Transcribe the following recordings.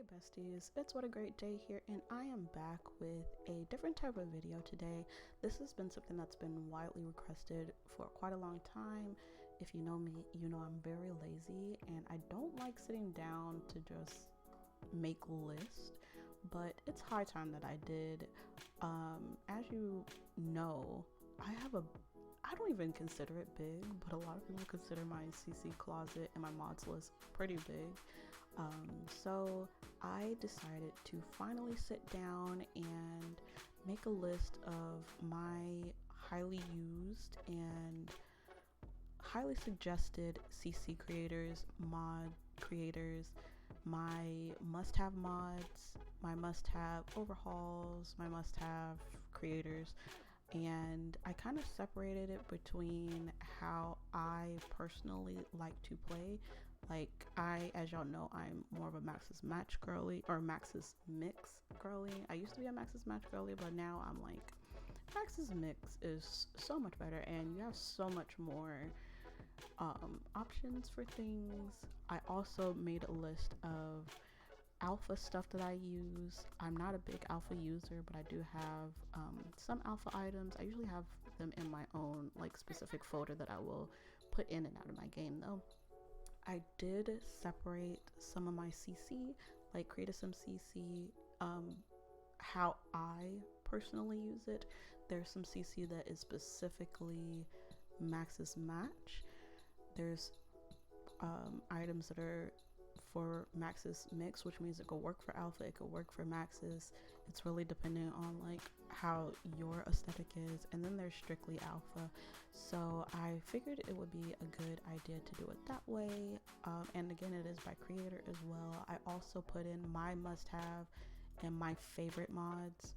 Hey besties, it's WhatAGreatDai here, and I am back with a different type of video today. This has been something that's been widely requested for quite a long time. If you know me, you know I'm very lazy and I don't like sitting down to just make lists, but it's high time that I did. As you know, I don't even consider it big, but a lot of people consider my CC closet and my mods list pretty big. So I decided to finally sit down and make a list of my highly used and highly suggested CC creators, mod creators, my must-have mods, my must-have overhauls, my must-have creators, and I kind of separated it between how I personally like to play. Like as y'all know, I'm more of a Maxis Match girly or Maxis Mix girly. I used to be a Maxis Match girly, but now I'm like, Maxis Mix is so much better and you have so much more options for things. I also made a list of alpha stuff that I use. I'm not a big alpha user, but I do have some alpha items. I usually have them in my own like specific folder that I will put in and out of my game though. I did separate some of my CC, like created some CC, how I personally use it. There's some CC that is specifically Maxis Match. There's items that are for Maxis Mix, which means it could work for alpha, it could work for Maxis. It's really dependent on like how your aesthetic is. And then there's strictly alpha, so I figured it would be a good idea to do it that way. And again, it is by creator as well. I also put in my must-have and my favorite mods.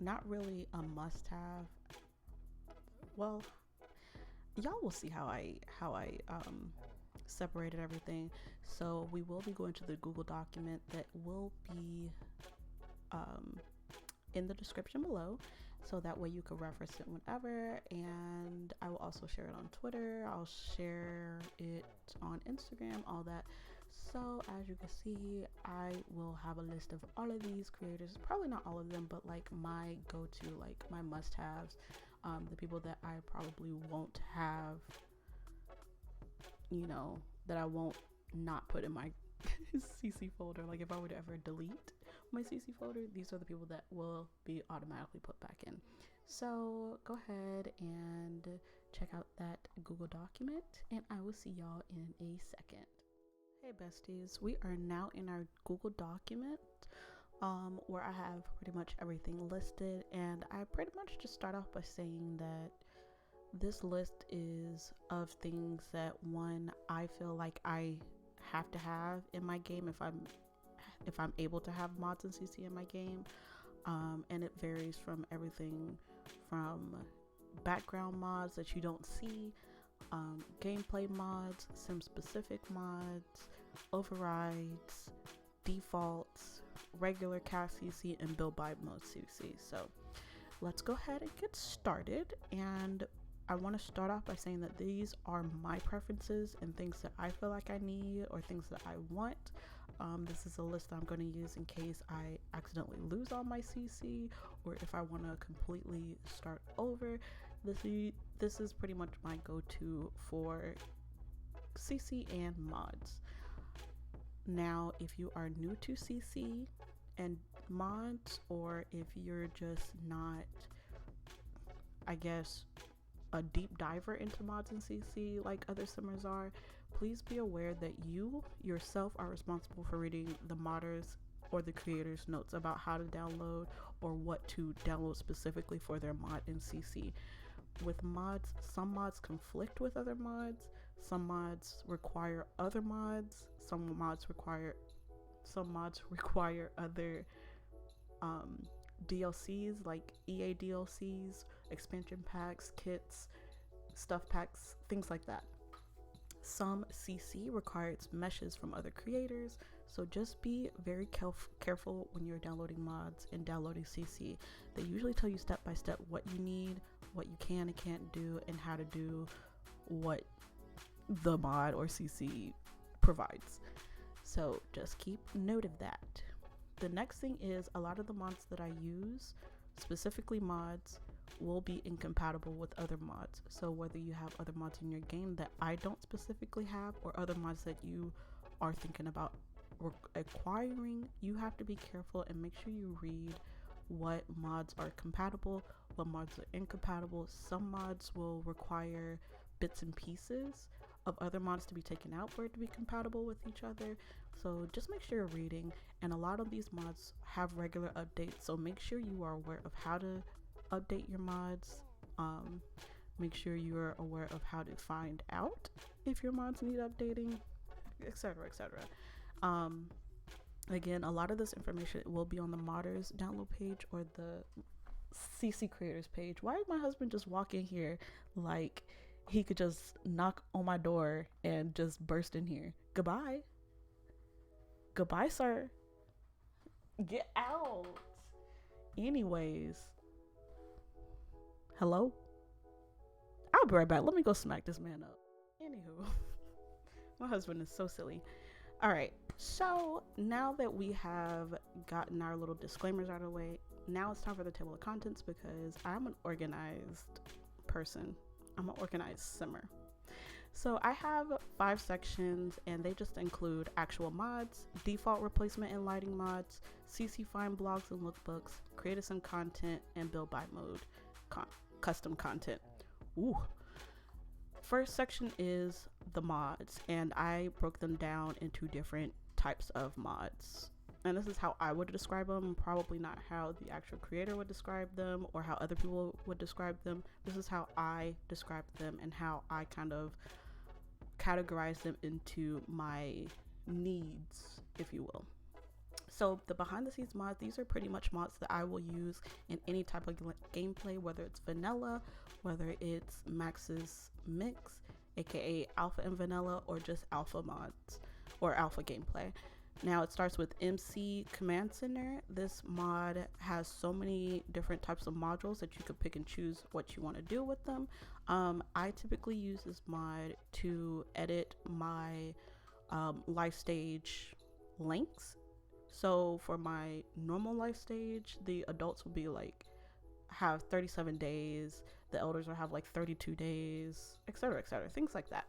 Not really a must-have, well, y'all will see how I separated everything. So we will be going to the Google document that will be in the description below, so that way you can reference it whenever. And I will also share it on Twitter, I'll share it on Instagram, all that. So as you can see, I will have a list of all of these creators, probably not all of them, but like my go-to, like my must-haves, the people that I probably won't have, you know, that I won't not put in my CC folder. Like if I were to ever delete my CC folder, these are the people that will be automatically put back in. So go ahead and check out that Google document, and I will see y'all in a second. Hey besties, we are now in our Google document where I have pretty much everything listed, and I pretty much just start off by saying that this list is of things that, one, I feel like I have to have in my game if I'm able to have mods and CC in my game. And it varies from everything from background mods that you don't see, gameplay mods, sim specific mods, overrides, defaults, regular CAS CC, and build by mode CC. So let's go ahead and get started. And I want to start off by saying that these are my preferences and things that I feel like I need or things that I want. This is a list that I'm going to use in case I accidentally lose all my CC, or if I want to completely start over. This is pretty much my go-to for CC and mods. Now, if you are new to CC and mods, or if you're just not, I guess, a deep diver into mods and CC like other simmers are, please be aware that you yourself are responsible for reading the modders or the creators' notes about how to download or what to download specifically for their mod in CC. With mods, some mods conflict with other mods, some mods require other mods, some mods require other DLCs like EA DLCs, expansion packs, kits, stuff packs, things like that. Some CC requires meshes from other creators, so just be very careful when you're downloading mods and downloading CC. They usually tell you step by step what you need, what you can and can't do, and how to do what the mod or CC provides. So just keep note of that. The next thing is a lot of the mods that I use, specifically mods, will be incompatible with other mods. So whether you have other mods in your game that I don't specifically have, or other mods that you are thinking about acquiring, you have to be careful and make sure you read what mods are compatible, what mods are incompatible. Some mods will require bits and pieces of other mods to be taken out for it to be compatible with each other. So just make sure you're reading, and a lot of these mods have regular updates, so make sure you are aware of how to update your mods. Make sure you are aware of how to find out if your mods need updating, etc, etc. Again, a lot of this information will be on the modders download page or the CC Creators page. Why did my husband just walk in here like he could just knock on my door and just burst in here? Goodbye. Goodbye, sir. Get out. Anyways. Hello? I'll be right back. Let me go smack this man up. Anywho. My husband is so silly. Alright. So now that we have gotten our little disclaimers out of the way, now it's time for the table of contents, because I'm an organized person. I'm an organized simmer. So I have 5 sections, and they just include actual mods, default replacement and lighting mods, CC find blogs and lookbooks, create a sim content, and build by mode custom content. Ooh. First section is the mods, and I broke them down into different types of mods. And this is how I would describe them, probably not how the actual creator would describe them or how other people would describe them. This is how I describe them and how I kind of categorize them into my needs, if you will. So the behind the scenes mods, these are pretty much mods that I will use in any type of gameplay, whether it's vanilla, whether it's Maxis Mix, aka alpha and vanilla, or just alpha mods or alpha gameplay. Now it starts with MC Command Center. This mod has so many different types of modules that you could pick and choose what you want to do with them. I typically use this mod to edit my life stage lengths. So for my normal life stage, the adults will be like have 37 days, the elders will have like 32 days, etc, things like that.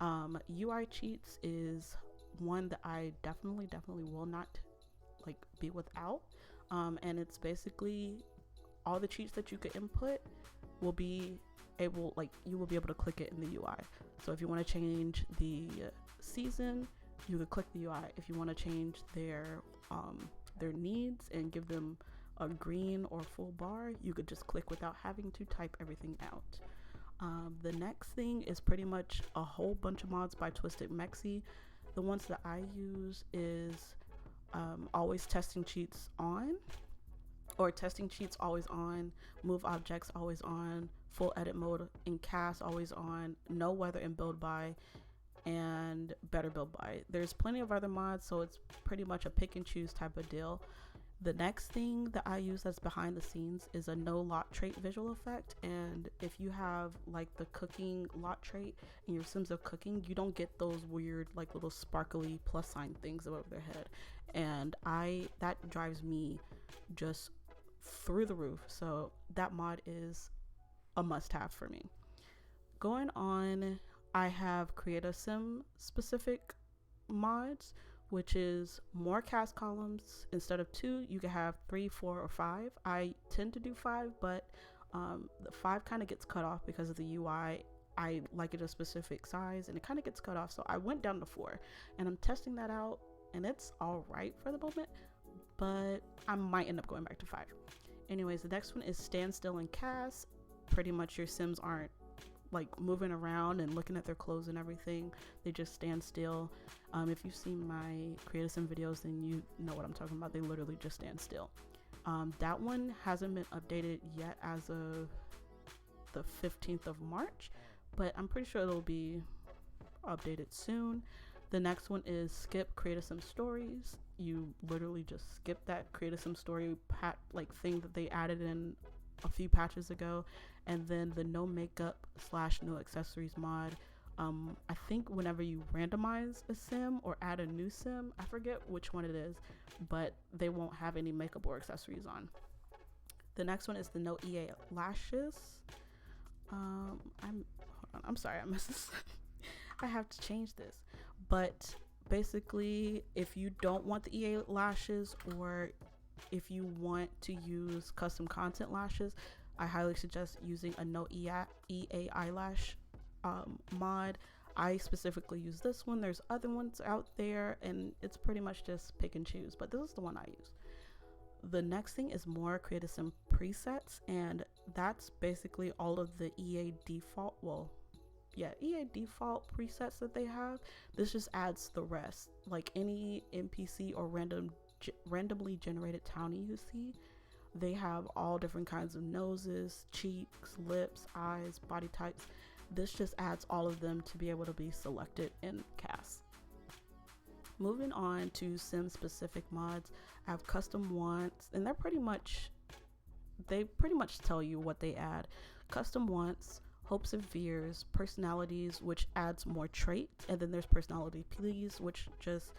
UI cheats is one that I definitely will not like be without, and it's basically all the cheats that you could input will be able, like, you will be able to click it in the UI. So if you want to change the season, you could click the UI. If you want to change their needs and give them a green or full bar, you could just click without having to type everything out. The next thing is pretty much a whole bunch of mods by Twisted Mexi. The ones that I use is always testing cheats on, or testing cheats always on, move objects always on, full edit mode in CAS always on, no weather and build by, and better build by. There's plenty of other mods, so it's pretty much a pick and choose type of deal. The next thing that I use that's behind the scenes is a no lot trait visual effect, and if you have like the cooking lot trait and your Sims are cooking, you don't get those weird like little sparkly plus sign things above their head, and that drives me just through the roof. So that mod is a must-have for me. Going on, I have create a sim specific mods, which is more CAS columns. Instead of 2, you can have 3, 4, or 5. I tend to do 5, but the 5 kind of gets cut off because of the UI. I like it a specific size and it kind of gets cut off, so I went down to 4, and I'm testing that out, and it's all right for the moment, but I might end up going back to 5. Anyways, the next one is standstill in CAS. Pretty much your Sims aren't like moving around and looking at their clothes and everything, they just stand still. If you've seen my create a sim videos, then you know what I'm talking about. They literally just stand still. That one hasn't been updated yet as of the 15th of March, but I'm pretty sure it'll be updated soon. The next one is skip create a sim stories. You literally just skip that create a sim story thing that they added in a few patches ago. And then the no makeup / no accessories mod I think whenever you randomize a sim or add a new sim, I forget which one it is, but they won't have any makeup or accessories on. The next one is the no EA lashes. I'm sorry, I missed this. I have to change this. But basically, if you don't want the EA lashes, or if you want to use custom content lashes, I highly suggest using a no EA eyelash mod. I specifically use this one. There's other ones out there, and it's pretty much just pick and choose, but this is the one I use. The next thing is more Creative Sim presets, and that's basically all of the EA default, EA default presets that they have. This just adds the rest, like any NPC or randomly generated townie you see. They have all different kinds of noses, cheeks, lips, eyes, body types. This just adds all of them to be able to be selected in CAS. Moving on to sim specific mods, I have custom wants, and they pretty much tell you what they add. Custom wants, hopes and fears, personalities, which adds more traits, and then there's personality please, which just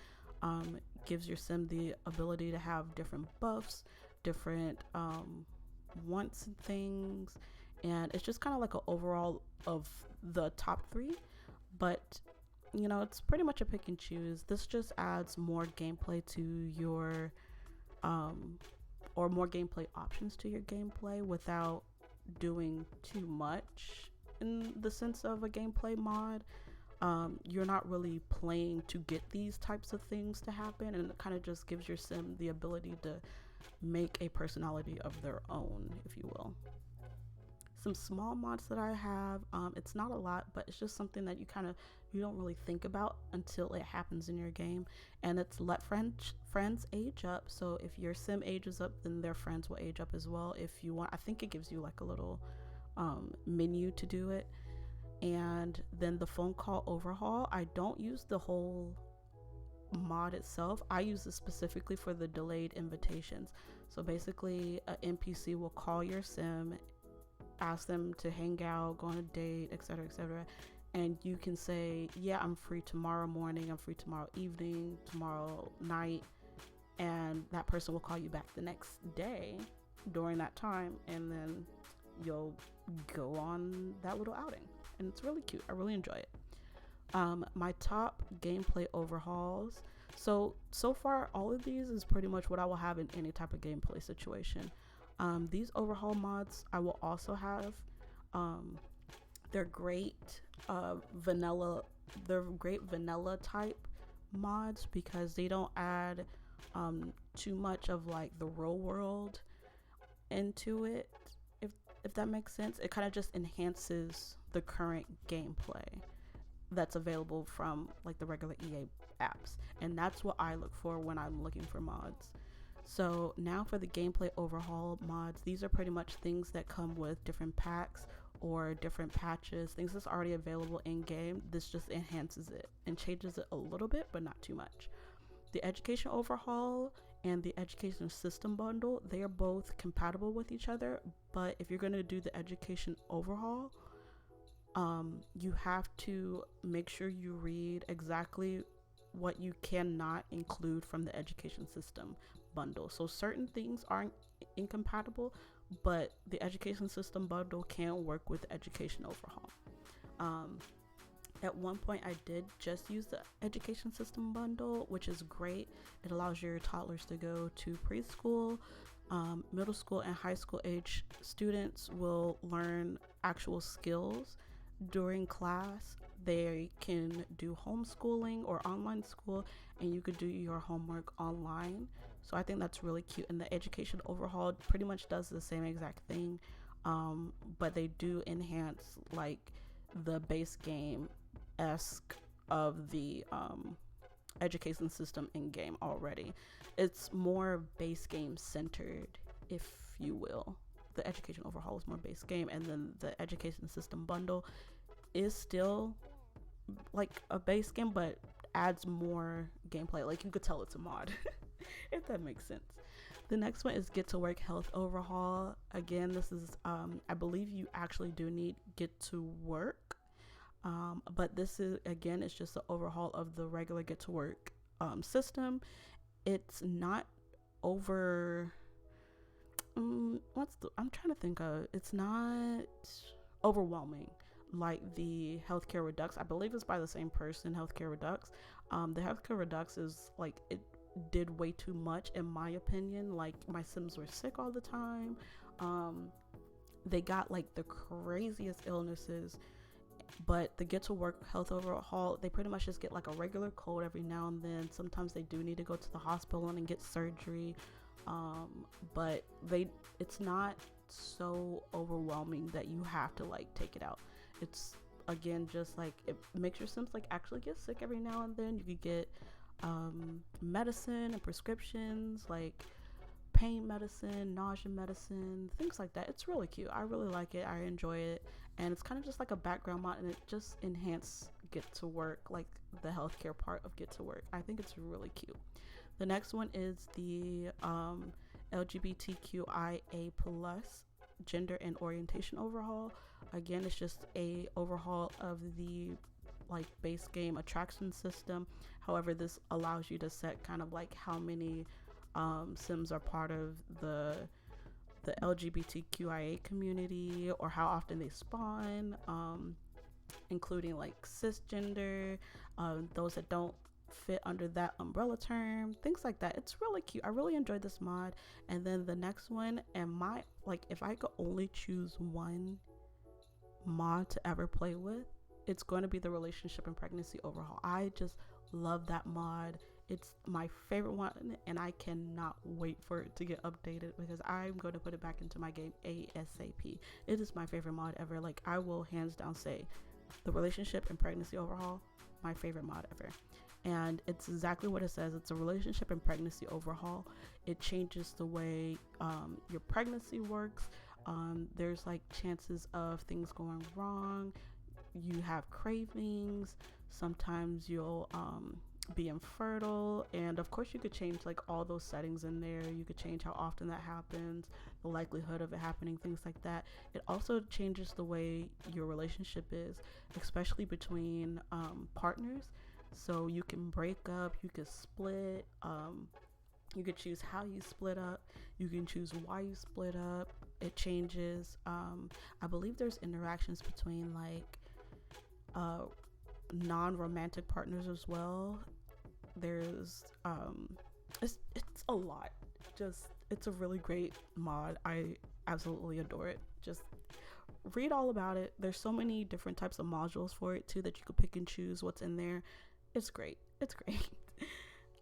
gives your sim the ability to have different buffs, different wants and things, and it's just kind of like an overall of the top 3, but you know, it's pretty much a pick and choose. This just adds more gameplay to your or more gameplay options to your gameplay without doing too much in the sense of a gameplay mod. You're not really playing to get these types of things to happen, and it kind of just gives your sim the ability to make a personality of their own, if you will. Some small mods that I have, it's not a lot, but it's just something that you don't really think about until it happens in your game, and it's let friends age up. So if your sim ages up, then their friends will age up as well. If you want, I think it gives you like a little menu to do it. And then the phone call overhaul, I don't use the whole mod itself. I use it specifically for the delayed invitations. So basically an NPC will call your sim, ask them to hang out, go on a date, etc., etc., and you can say, yeah, I'm free tomorrow morning, I'm free tomorrow evening, tomorrow night, and that person will call you back the next day during that time, and then you'll go on that little outing, and it's really cute. I really enjoy it. My top gameplay overhauls, so far all of these is pretty much what I will have in any type of gameplay situation. These overhaul mods I will also have. They're great vanilla type mods because they don't add too much of like the real world into it, if that makes sense. It kind of just enhances the current gameplay that's available from like the regular EA apps, and that's what I look for when I'm looking for mods. So now for the gameplay overhaul mods, these are pretty much things that come with different packs or different patches, things that's already available in game. This just enhances it and changes it a little bit, but not too much. The education overhaul and the education system bundle, they are both compatible with each other, but if you're going to do the education overhaul, you have to make sure you read exactly what you cannot include from the education system bundle. So certain things aren't incompatible, but the education system bundle can work with the education overhaul. At one point I did just use the education system bundle, which is great. It allows your toddlers to go to preschool. Middle school and high school age students will learn actual skills during class. They can do homeschooling or online school, and you could do your homework online. So I think that's really cute. And the education overhaul pretty much does the same exact thing, but they do enhance like the base game-esque of the education system in game already. It's more base game centered, if you will. The education overhaul is more base game, and then the education system bundle is still like a base game, but adds more gameplay. Like, you could tell it's a mod, if that makes sense. The next one is Get to Work Health Overhaul. Again, this is I believe you actually do need Get to Work. But this is, again, it's just an overhaul of the regular Get to Work system. It's not over I'm trying to think of, it's not overwhelming like the Healthcare Redux. I believe it's by the same person, Healthcare Redux. The Healthcare Redux is like, it did way too much in my opinion. Like, my Sims were sick all the time. They got like the craziest illnesses. But the Get to Work Health Overhaul, they pretty much just get like a regular cold every now and then. Sometimes they do need to go to the hospital and get surgery, but it's not so overwhelming that you have to like take it out. It's, again, just like, it makes your Sims like actually get sick every now and then. You could get medicine and prescriptions, like pain medicine, nausea medicine, things like that. It's really cute. I really like it. I enjoy it. And it's kind of just like a background mod, and it just enhances Get to Work, like the healthcare part of Get to Work. I think it's really cute. The next one is the LGBTQIA plus gender and orientation overhaul. Again, it's just a overhaul of the like base game attraction system. However, this allows you to set kind of like how many Sims are part of the LGBTQIA community, or how often they spawn, including like cisgender, those that don't fit under that umbrella term, things like that. It's really cute. I really enjoyed this mod. And then the next one, and my, like, if I could only choose one mod to ever play with, it's going to be the relationship and pregnancy overhaul. I just love that mod. It's my favorite one, and I cannot wait for it to get updated, because I'm going to put it back into my game ASAP. It is my favorite mod ever. Like, I will hands down say the relationship and pregnancy overhaul, my favorite mod ever. And it's exactly what it says. It's a relationship and pregnancy overhaul. It changes the way your pregnancy works. There's like chances of things going wrong. You have cravings. Sometimes you'll be infertile, and of course you could change like all those settings in there. You could change how often that happens, the likelihood of it happening, things like that. It also changes the way your relationship is, especially between partners. So you can break up, you could split, you could choose how you split up, you can choose why you split up. It changes. I believe there's interactions between like non-romantic partners as well. There's it's a lot. Just, it's a really great mod. I absolutely adore it. Just read all about it. There's so many different types of modules for it too that you could pick and choose what's in there. It's great. It's great.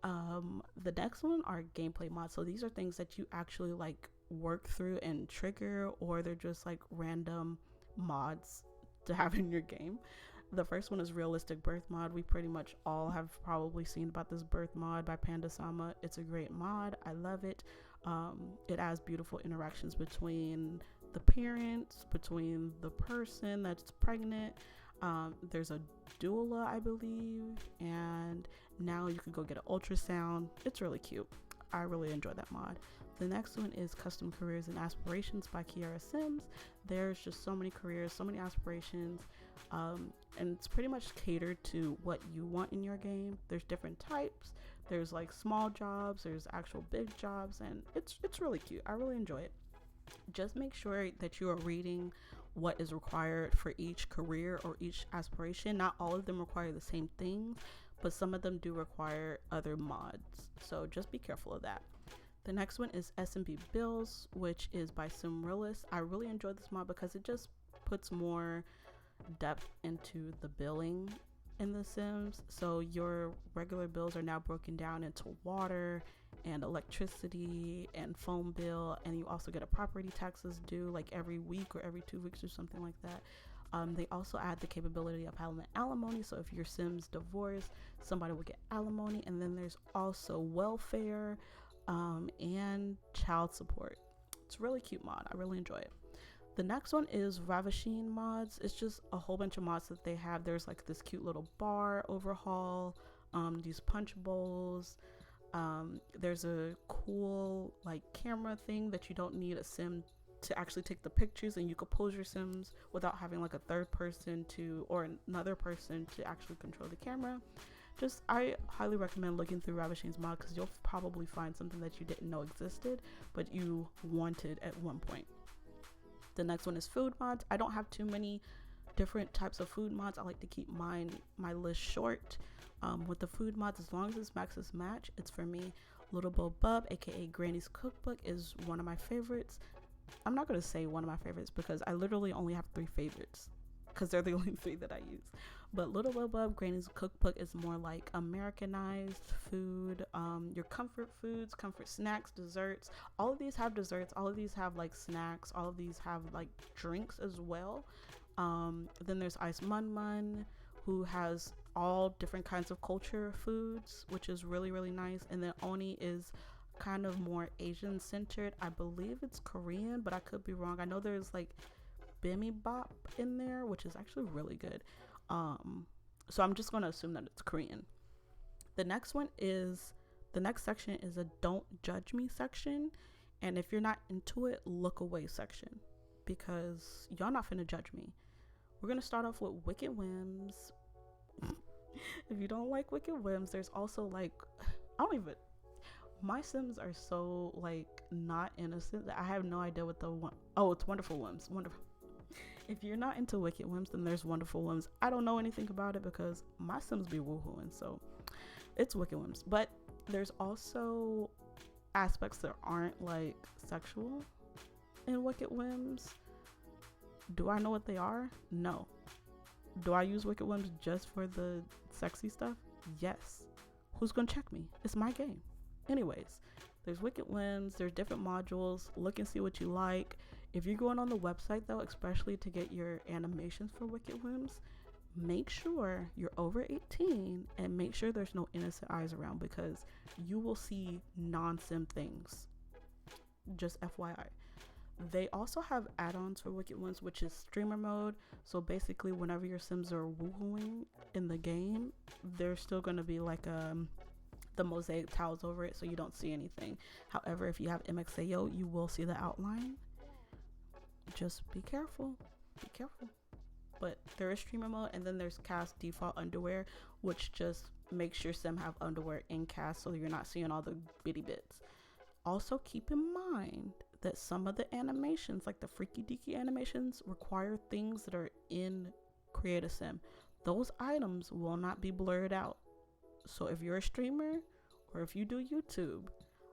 The next one are gameplay mods. So these are things that you actually like work through and trigger, or they're just like random mods to have in your game. The first one is realistic birth mod. We pretty much all have probably seen about this birth mod by Panda-sama. It's a great mod. I love it. It has beautiful interactions between the parents, between the person that's pregnant. There's a doula, I believe, and now you can go get an ultrasound. It's really cute. I really enjoy that mod. The next one is custom careers and aspirations by Kiara Sims. There's just so many careers, so many aspirations, and it's pretty much catered to what you want in your game. There's different types. There's like small jobs, there's actual big jobs, and it's really cute. I really enjoy it. Just make sure that you are reading what is required for each career or each aspiration. Not all of them require the same things, but some of them do require other mods, so just be careful of that. The next one is S&B Bills, which is by Simrillis. I really enjoyed this mod because it just puts more depth into the billing in The Sims. So your regular bills are now broken down into water and electricity and phone bill, and you also get a property taxes due like every week or every 2 weeks or something like that. They also add the capability of having alimony, so if your Sims divorce, somebody will get alimony. And then there's also welfare and child support. It's a really cute mod. I really enjoy it. The next one is Ravishing mods. It's just a whole bunch of mods that they have. There's like this cute little bar overhaul, these punch bowls. There's a cool like camera thing that you don't need a Sim to actually take the pictures, and you could pose your Sims without having like a third person to, or another person to actually control the camera. Just, I highly recommend looking through Ravishing's mod, because you'll probably find something that you didn't know existed but you wanted at one point. The next one is food mods. I don't have too many different types of food mods. I like to keep my list short. With the food mods, as long as it's Maxis Match, it's for me. Little Bo Bub, aka Granny's Cookbook, is one of my favorites. I'm not going to say one of my favorites because I literally only have 3 favorites, because they're the only 3 that I use. But Little Bo Bub, Granny's Cookbook is more like Americanized food, your comfort foods, comfort snacks, desserts. All of these have desserts, all of these have like snacks, all of these have like drinks as well. Then there's Ice Mun Mun, who has all different kinds of culture foods, which is really, really nice. And then Oni is kind of more Asian centered. I believe it's Korean, but I could be wrong. I know there's like bibimbap in there, which is actually really good. So I'm just going to assume that it's Korean. The next section is a don't judge me section. And if you're not into it, look away section, because y'all not finna judge me. We're going to start off with Wicked Whims. If you don't like Wicked Whims, there's also like, my Sims are so like not innocent that I have no idea what the one. Oh, it's Wonderful Whims. Wonderful. If you're not into Wicked Whims, then there's Wonderful Whims. I don't know anything about it because my Sims be woohooing, so it's Wicked Whims. But there's also aspects that aren't like sexual in Wicked Whims. Do I know what they are? No. Do I use Wicked Whims just for the sexy stuff? Yes. Who's gonna check me? It's my game. Anyways, there's Wicked Whims, there's different modules. Look and see what you like. If you're going on the website though, especially to get your animations for Wicked Whims, make sure you're over 18 and make sure there's no innocent eyes around, because you will see non-sim things. Just FYI. They also have add-ons for Wicked Whims, which is streamer mode. So basically whenever your Sims are woohooing in the game, there's still going to be like the mosaic tiles over it, so you don't see anything. However, if you have MXAO, you will see the outline. Just be careful. Be careful. But there is streamer mode, and then there's CAS default underwear, which just makes your Sim have underwear in CAS, so you're not seeing all the bitty bits. Also, keep in mind that some of the animations, like the freaky deaky animations, require things that are in Create a Sim. Those items will not be blurred out. So if you're a streamer or if you do YouTube,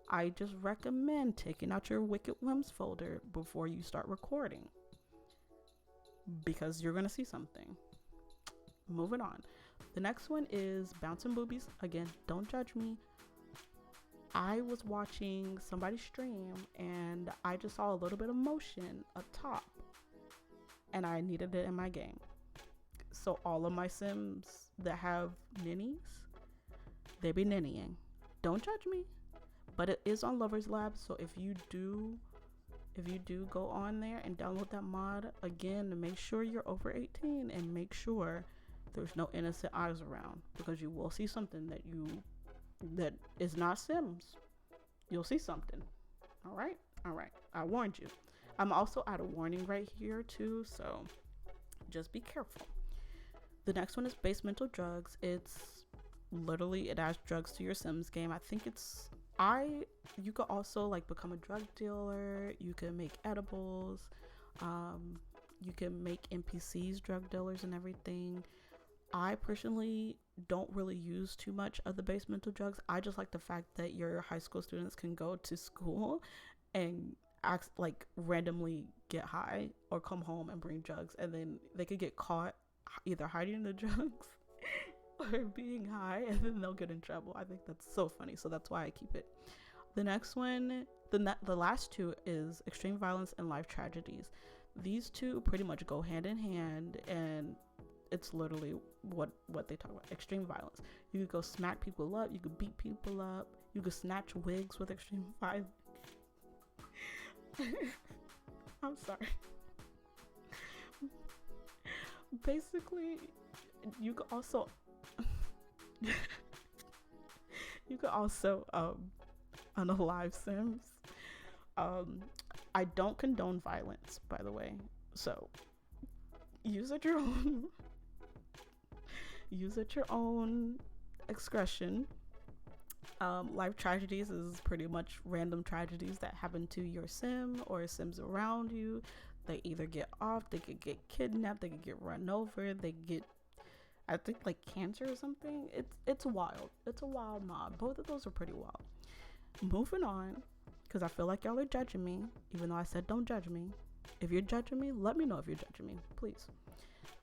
I just recommend taking out your Wicked Whims folder before you start recording, because you're gonna see something. Moving on. The next one is Bouncing Boobies. Again, don't judge me. I was watching somebody stream and I just saw a little bit of motion up top and I needed it in my game. So all of my Sims that have ninnies, they be ninnying. Don't judge me, but it is on Lovers Lab. So if you do go on there and download that mod, again, make sure you're over 18 and make sure there's no innocent eyes around, because you will see something that is not Sims. You'll see something. All right. I warned you. I'm also out of warning right here too, so just be careful. The next one is Basemental Drugs. It's literally, it adds drugs to your Sims game. I think you could also like become a drug dealer. You can make edibles. You can make NPCs drug dealers and everything. I personally don't really use too much of the basemental drugs. I just like the fact that your high school students can go to school and randomly get high or come home and bring drugs, and then they could get caught either hiding the drugs or being high, and then they'll get in trouble. I think that's so funny, so that's why I keep it. The next one, the last two, is Extreme Violence and Life Tragedies. These two pretty much go hand in hand, and it's literally what they talk about. Extreme violence. You could go smack people up. You could beat people up. You could snatch wigs with extreme violence. I'm sorry. Basically, you could also unalive Sims. I don't condone violence, by the way, so use at your own use at your own discretion. Life tragedies is pretty much random tragedies that happen to your sim or sims around you. They either get off, they could get kidnapped, they could get run over, they get, I think, like cancer or something. It's wild. It's a wild mod. Both of those are pretty wild. Moving on, because I feel like y'all are judging me, even though I said don't judge me. If you're judging me, let me know if you're judging me, please.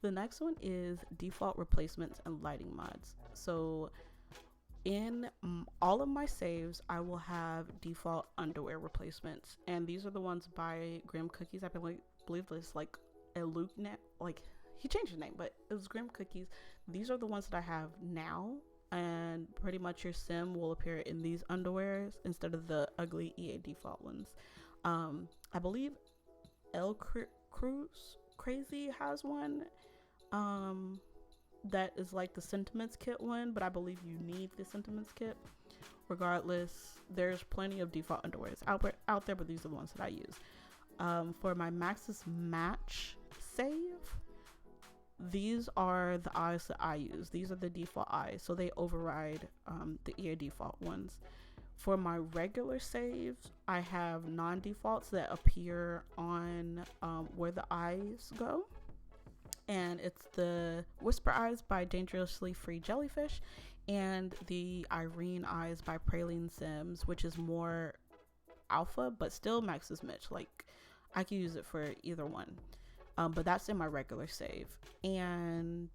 The next one is default replacements and lighting mods. So in all of my saves, I will have default underwear replacements, and these are the ones by Graham Cookies. I believe it's like a Luke net, like he changed his name, but it was Graham Cookies. These are the ones that I have now, and pretty much your sim will appear in these underwears instead of the ugly EA default ones. I believe Cruz Crazy has one that is like the sentiments kit one, but I believe you need the sentiments kit. Regardless, there's plenty of default underwears out there, but these are the ones that I use. For my Maxis Match save, these are the eyes that I use. These are the default eyes, so they override the EA default ones. For my regular saves, I have non-defaults that appear on where the eyes go. And it's the Whisper Eyes by Dangerously Free Jellyfish and the Irene Eyes by Praline Sims, which is more alpha, but still Maxis Match. Like, I can use it for either one. But that's in my regular save. And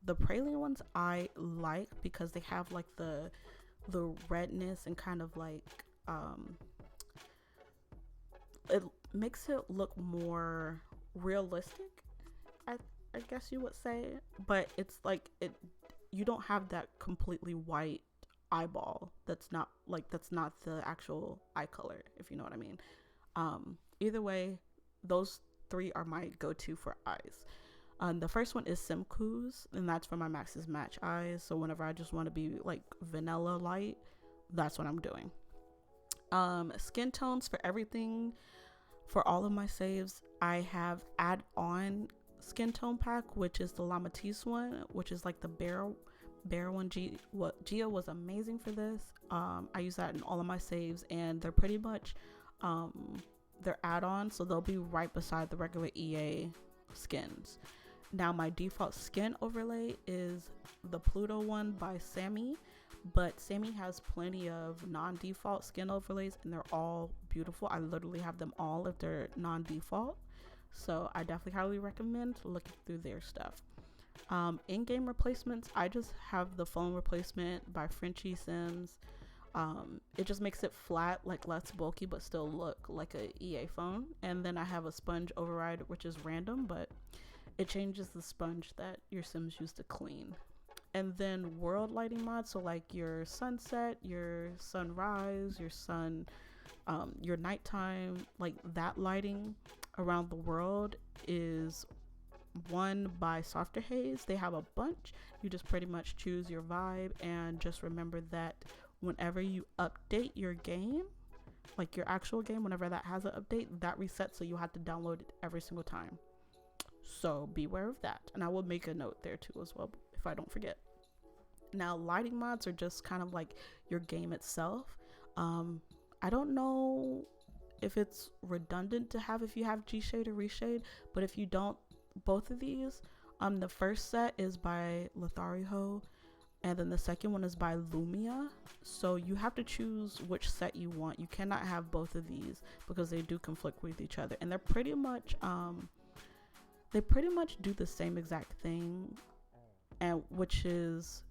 the Praline ones I like because they have like the redness and kind of like, it makes it look more realistic, I guess you would say, but it's like you don't have that completely white eyeball that's not the actual eye color, if you know what I mean. Either way, those three are my go-to for eyes. The first one is Simcoos, and that's for my Maxis Match eyes. So whenever I just want to be like vanilla light, that's what I'm doing. Skin tones for everything. For all of my saves, I have add-on skin tone pack, which is the Lamatis one, which is like the bear one. Gia was amazing for this. I use that in all of my saves, and they're pretty much they're add-ons, so they'll be right beside the regular EA skins. Now my default skin overlay is the Pluto one by Sammy, but Sammy has plenty of non-default skin overlays, and they're all beautiful. I literally have them all if they're non-default. So I definitely highly recommend looking through their stuff. In-game replacements, I just have the phone replacement by Frenchy Sims. It just makes it flat, like less bulky, but still look like a EA phone. And then I have a sponge override, which is random, but it changes the sponge that your Sims use to clean. And then world lighting mods, so like your sunset, your sunrise, your nighttime, like that lighting around the world is one by Softer Haze. They have a bunch. You just pretty much choose your vibe, and just remember that whenever you update your game, like your actual game, whenever that has an update, that resets, so you have to download it every single time. So beware of that, and I will make a note there too as well if I don't forget. Now lighting mods are just kind of like your game itself. I don't know if it's redundant to have if you have G-Shade or Reshade, but if you don't, both of these, the first set is by Lothario, and then the second one is by Lumia. So you have to choose which set you want. You cannot have both of these because they do conflict with each other, and they're pretty much do the same exact thing, and which is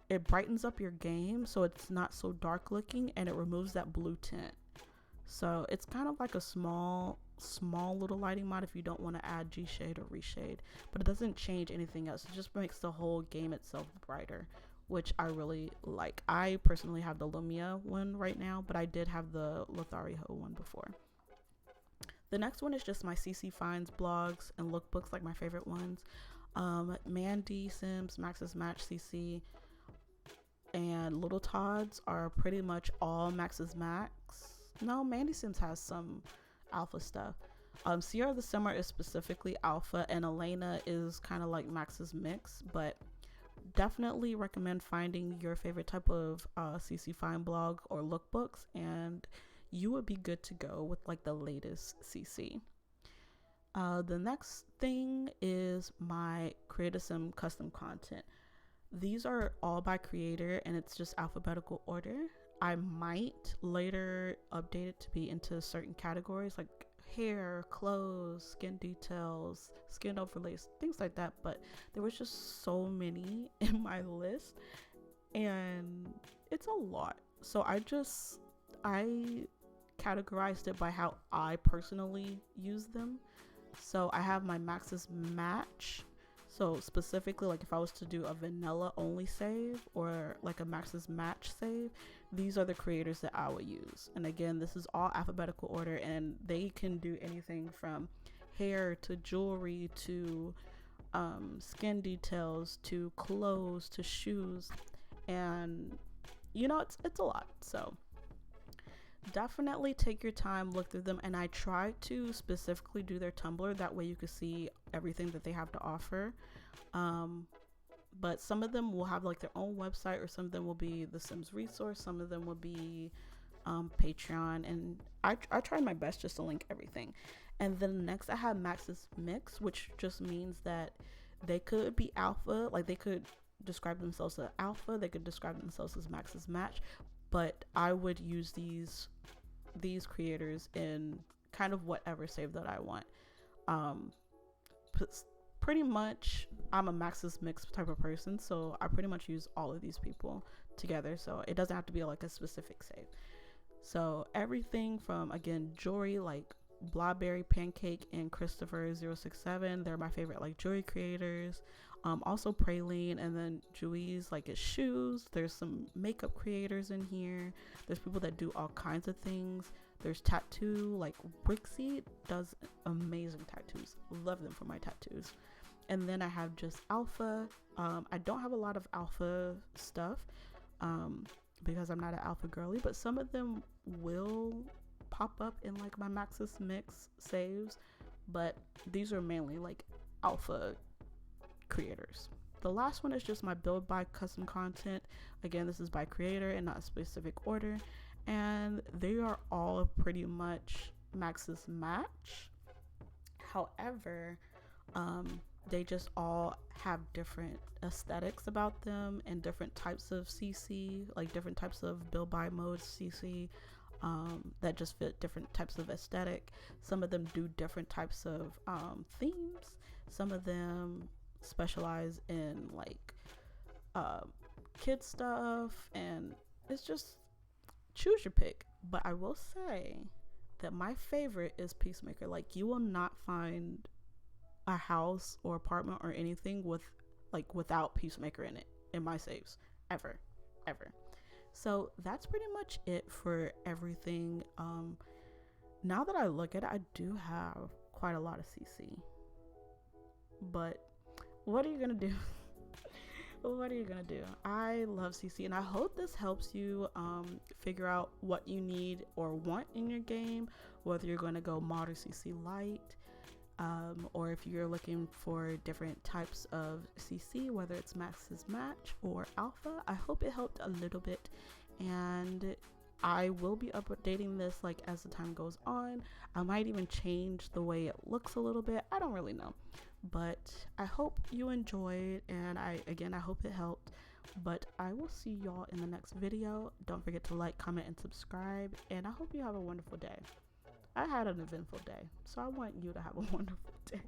it brightens up your game so it's not so dark looking, and it removes that blue tint. So it's kind of like a small little lighting mod if you don't want to add G-Shade or Reshade, but it doesn't change anything else. It just makes the whole game itself brighter, which I really like. I personally have the Lumia one right now, but I did have the Lothario one before. The next one is just my CC Finds blogs and lookbooks, like my favorite ones. Mandy Sims, Maxis Match CC, and Little Todd's are pretty much all Maxis Max. No, Mandy Sims has some alpha stuff. Sierra the Simmer is specifically alpha, and Elena is kind of like Max's mix, but definitely recommend finding your favorite type of CC find blog or lookbooks, and you would be good to go with like the latest CC. The next thing is my Creator Sim custom content. These are all by creator and it's just alphabetical order. I might later update it to be into certain categories like hair, clothes, skin details, skin overlays, things like that, but there was just so many in my list and it's a lot. So I categorized it by how I personally use them. So I have my Maxis Match. So specifically, like if I was to do a vanilla only save or like a Maxis Match save, these are the creators that I would use. And again, this is all alphabetical order and they can do anything from hair to jewelry to skin details to clothes to shoes. And you know, it's a lot. So definitely take your time, look through them, and I try to specifically do their Tumblr, that way you can see everything that they have to offer. But some of them will have like their own website, or some of them will be the Sims resource, some of them will be Patreon, and I tried my best just to link everything. And then next I have Maxis Mix, which just means that they could be alpha, like they could describe themselves as alpha, they could describe themselves as Maxis Match, but I would use these creators in kind of whatever save that I want. Pretty much I'm a Maxis Mix type of person, so I pretty much use all of these people together, so it doesn't have to be like a specific save. So everything from, again, jewelry like Blawberry, Pancake, and Christopher 067, they're my favorite like jewelry creators. Also Praline, and then Juiz, like his shoes. There's some makeup creators in here. There's people that do all kinds of things. There's tattoo, like Rixie does amazing tattoos. Love them for my tattoos. And then I have just alpha. I don't have a lot of alpha stuff because I'm not an alpha girly, but some of them will pop up in like my Maxis Mix saves, but these are mainly like alpha creators. The last one is just my build by custom content. Again, this is by creator and not a specific order, and they are all pretty much Maxis Match. However, they just all have different aesthetics about them and different types of CC, like different types of build by modes CC that just fit different types of aesthetic. Some of them do different types of themes. Some of them specialize in like kid stuff, and it's just choose your pick. But I will say that my favorite is Peacemaker. Like, you will not find a house or apartment or anything without Peacemaker in it in my saves, ever. So that's pretty much it for everything. Now that I look at it, I do have quite a lot of CC, but what are you gonna do? What are you gonna do? I love CC, and I hope this helps you figure out what you need or want in your game, whether you're going to go mod or CC light, or if you're looking for different types of CC, whether it's Maxis Match or Alpha. I hope it helped a little bit, and I will be updating this like as the time goes on. I might even change the way it looks a little bit. I don't really know, but I hope you enjoyed, and I hope it helped. But I will see y'all in the next video. Don't forget to like, comment, and subscribe, and I hope you have a wonderful day. I had an eventful day, so I want you to have a wonderful day.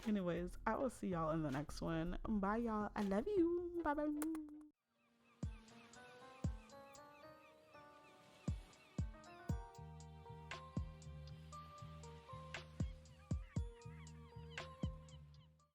Anyways, I will see y'all in the next one. Bye, y'all. I love you. Bye bye.